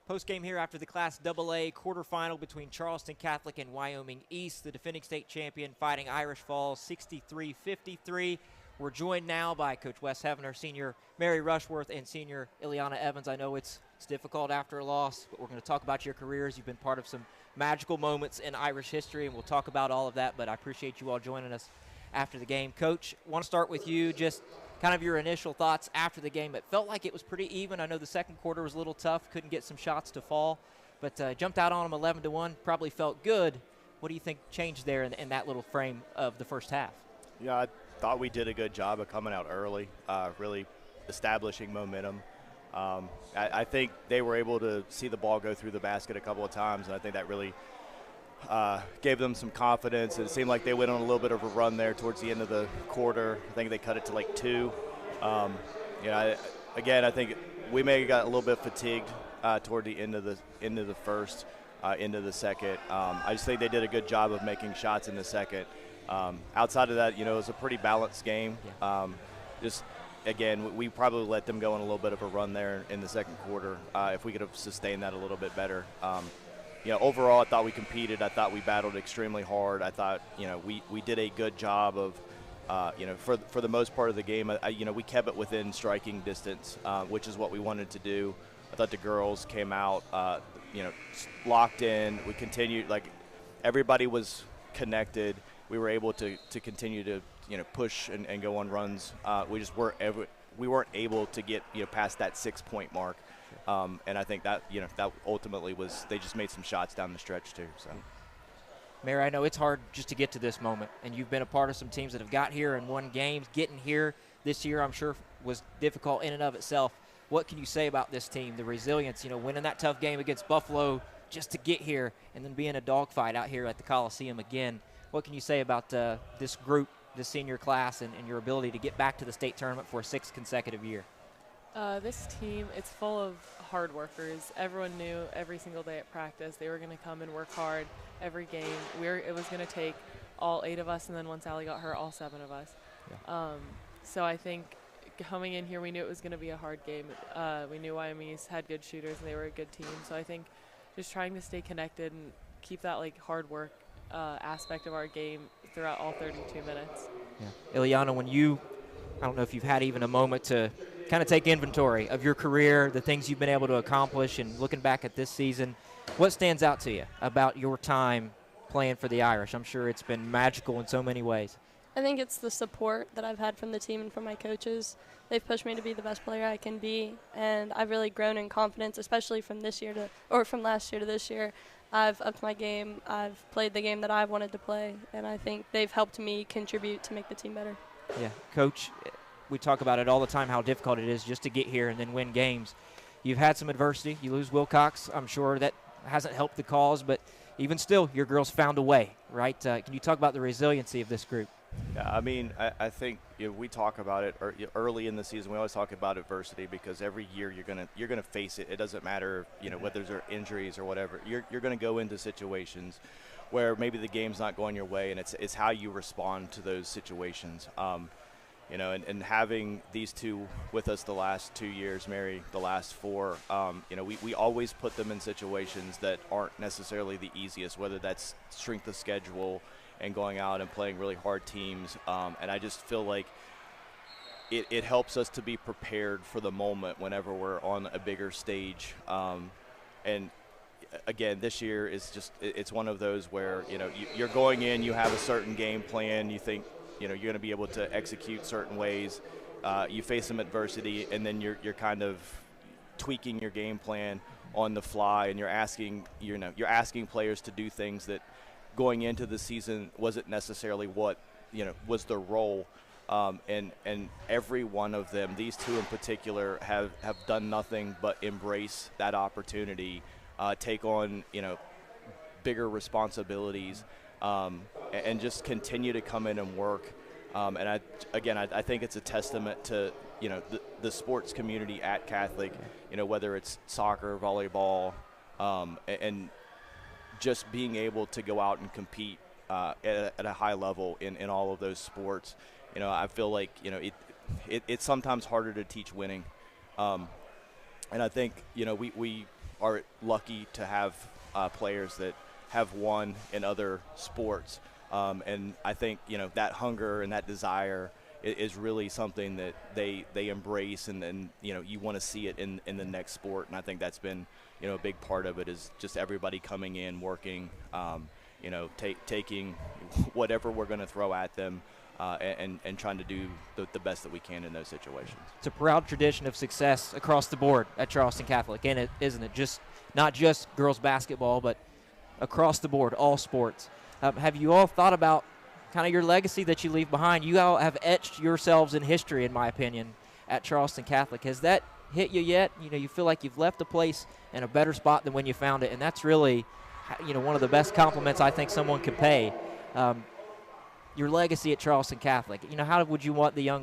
Post-game here after the Class AA quarterfinal between Charleston Catholic and Wyoming East. The defending state champion fighting Irish Falls 63-53. We're joined now by Coach Wes Heavener, Senior Mary Rushworth, and Senior Ileana Evans. I know it's difficult after a loss, but we're going to talk about your careers. You've been part of some magical moments in Irish history, and we'll talk about all of that, but I appreciate you all joining us after the game. Coach, I want to start with you, just kind of your initial thoughts after the game. It felt like it was pretty even. I know the second quarter was a little tough, couldn't get some shots to fall, but jumped out on them 11-1, probably felt good. What do you think changed there in that little frame of the first half? Yeah, I thought we did a good job of coming out early, really establishing momentum. I think they were able to see the ball go through the basket a couple of times, and I think that really gave them some confidence. It seemed like they went on a little bit of a run there towards the end of the quarter. I think they cut it to like 2. I think we may have got a little bit fatigued toward the end of the first, into the second. I just think they did a good job of making shots in the second. Outside of that, it was a pretty balanced game. Again, we probably let them go on a little bit of a run there in the second quarter. If we could have sustained that a little bit better. Overall, I thought we competed. I thought we battled extremely hard. I thought, we did a good job of, for the most part of the game, we kept it within striking distance, which is what we wanted to do. I thought the girls came out, locked in. We continued, everybody was connected. We were able to continue to, push and go on runs. We just weren't able to get, past that 6-point mark. And I think that, that ultimately was, they just made some shots down the stretch too. So, Mary, I know it's hard just to get to this moment, and you've been a part of some teams that have got here and won games. Getting here this year, I'm sure, was difficult in and of itself. What can you say about this team, the resilience, winning that tough game against Buffalo just to get here and then being a dogfight out here at the Coliseum again? What can you say about this group, this senior class, and your ability to get back to the state tournament for a 6th consecutive year? This team, it's full of hard workers. Everyone knew every single day at practice they were going to come and work hard every game. It was going to take all 8 of us, and then once Allie got hurt, all 7 of us. Yeah. So I think coming in here, we knew it was going to be a hard game. We knew Wyoming East had good shooters, and they were a good team. So I think just trying to stay connected and keep that hard work aspect of our game throughout all 32 minutes. Yeah. Ileana, I don't know if you've had even a moment to kind of take inventory of your career, the things you've been able to accomplish, and looking back at this season, what stands out to you about your time playing for the Irish? I'm sure it's been magical in so many ways. I think it's the support that I've had from the team and from my coaches. They've pushed me to be the best player I can be, and I've really grown in confidence, especially from last year to this year. I've upped my game. I've played the game that I wanted to play, and I think they've helped me contribute to make the team better. Yeah, Coach, we talk about it all the time, how difficult it is just to get here and then win games. You've had some adversity. You lose Wilcox. I'm sure that hasn't helped the cause, but even still, your girls found a way, right? Can you talk about the resiliency of this group? Yeah, I think we talk about it early in the season. We always talk about adversity because every year you're gonna face it. It doesn't matter, whether there's injuries or whatever. You're gonna go into situations where maybe the game's not going your way, and it's how you respond to those situations. And having these two with us the last 2 years, Mary, the last 4, we always put them in situations that aren't necessarily the easiest, whether that's strength of schedule and going out and playing really hard teams. And I just feel like it helps us to be prepared for the moment whenever we're on a bigger stage. And again, this year is it's one of those where, you're going in, you have a certain game plan, you think, you're going to be able to execute certain ways. You face some adversity, and then you're kind of tweaking your game plan on the fly, and you're asking players to do things that going into the season wasn't necessarily what was their role. And every one of them, these 2 in particular, have done nothing but embrace that opportunity, take on bigger responsibilities. And just continue to come in and work. And I think it's a testament to, the sports community at Catholic, whether it's soccer, volleyball, and just being able to go out and compete at a high level in all of those sports. I feel like, it's sometimes harder to teach winning. And I think, we are lucky to have players that have won in other sports. And I think, that hunger and that desire is really something that they embrace, and you want to see it in the next sport. And I think that's been, a big part of it is just everybody coming in, working, taking whatever we're going to throw at them, and trying to do the best that we can in those situations. It's a proud tradition of success across the board at Charleston Catholic, isn't it? Not just girls basketball, but across the board, all sports. Have you all thought about kind of your legacy that you leave behind? You all have etched yourselves in history, in my opinion, at Charleston Catholic. Has that hit you yet? You feel like you've left a place in a better spot than when you found it, and that's really, one of the best compliments I think someone could pay. Your legacy at Charleston Catholic. How would you want the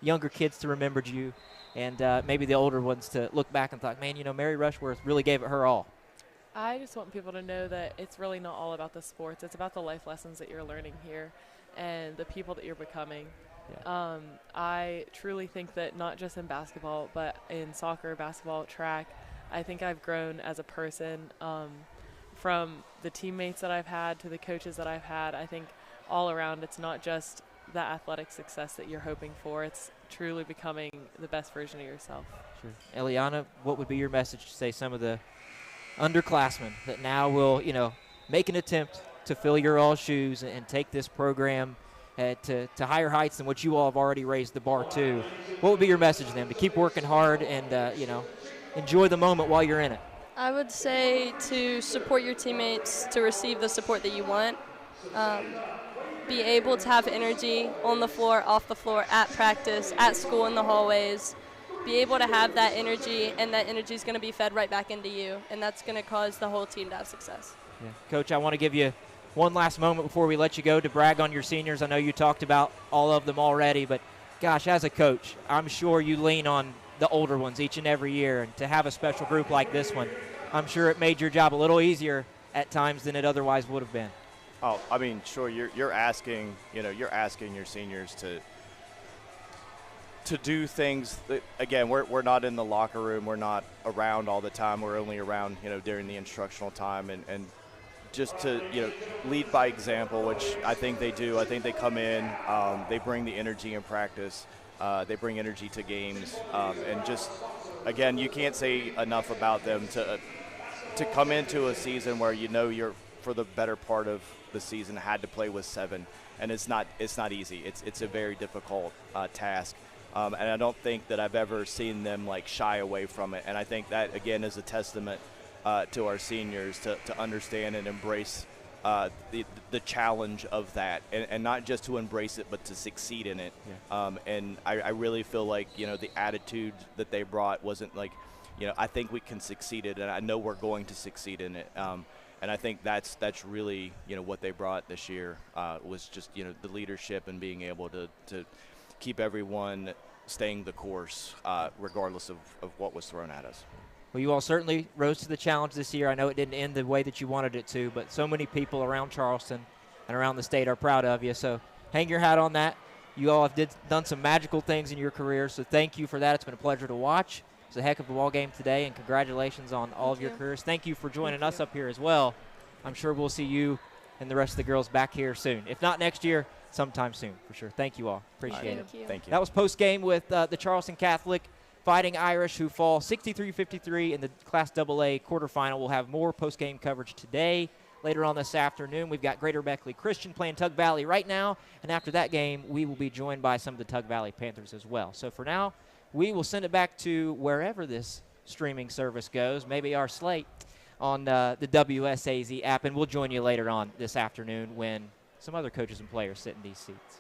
younger kids to remember you, and maybe the older ones to look back and thought, man, Mary Rushworth really gave it her all? I just want people to know that it's really not all about the sports. It's about the life lessons that you're learning here and the people that you're becoming. Yeah. I truly think that not just in basketball, but in soccer, basketball, track, I think I've grown as a person, from the teammates that I've had to the coaches that I've had. I think all around it's not just the athletic success that you're hoping for. It's truly becoming the best version of yourself. Sure. Eliana, what would be your message to say some of the underclassmen that now will, make an attempt to fill your all shoes and take this program to higher heights than what you all have already raised the bar to? What would be your message to them to keep working hard and, enjoy the moment while you're in it? I would say to support your teammates, to receive the support that you want. Be able to have energy on the floor, off the floor, at practice, at school, in the hallways. Be able to have that energy, and that energy is going to be fed right back into you, and that's going to cause the whole team to have success. Yeah. Coach, I want to give you one last moment before we let you go to brag on your seniors. I know you talked about all of them already, but gosh, as a coach, I'm sure you lean on the older ones each and every year, and to have a special group like this one, I'm sure it made your job a little easier at times than it otherwise would have been. Oh, I mean, sure. You're asking your seniors to do things that, again, we're not in the locker room. We're not around all the time. We're only around, during the instructional time, and just to, lead by example, which I think they do. I think they come in, they bring the energy in practice. They bring energy to games, and just, again, you can't say enough about them to come into a season where you're for the better part of the season had to play with 7, and it's not easy. It's a very difficult task, and I don't think that I've ever seen them shy away from it. And I think that again is a testament to our seniors to understand and embrace the challenge of that, and not just to embrace it, but to succeed in it. Yeah. And I really feel like the attitude that they brought wasn't I think we can succeed it, and I know we're going to succeed in it. And I think that's really what they brought this year was just the leadership and being able to keep everyone staying the course regardless of what was thrown at us. Well, you all certainly rose to the challenge this year. I know it didn't end the way that you wanted it to, but so many people around Charleston and around the state are proud of you. So hang your hat on that. You all have done some magical things in your career, so thank you for that. It's been a pleasure to watch. It's a heck of a ball game today, and congratulations on all of your careers. Thank you for joining us up here as well. I'm sure we'll see you and the rest of the girls back here soon. If not next year, sometime soon for sure. Thank you all. Appreciate it. Thank you. That was post-game with the Charleston Catholic Fighting Irish, who fall 63-53 in the Class AA quarterfinal. We'll have more post-game coverage today. Later on this afternoon, we've got Greater Beckley Christian playing Tug Valley right now. And after that game, we will be joined by some of the Tug Valley Panthers as well. So for now, we will send it back to wherever this streaming service goes, maybe our slate on the WSAZ app. And we'll join you later on this afternoon when some other coaches and players sit in these seats.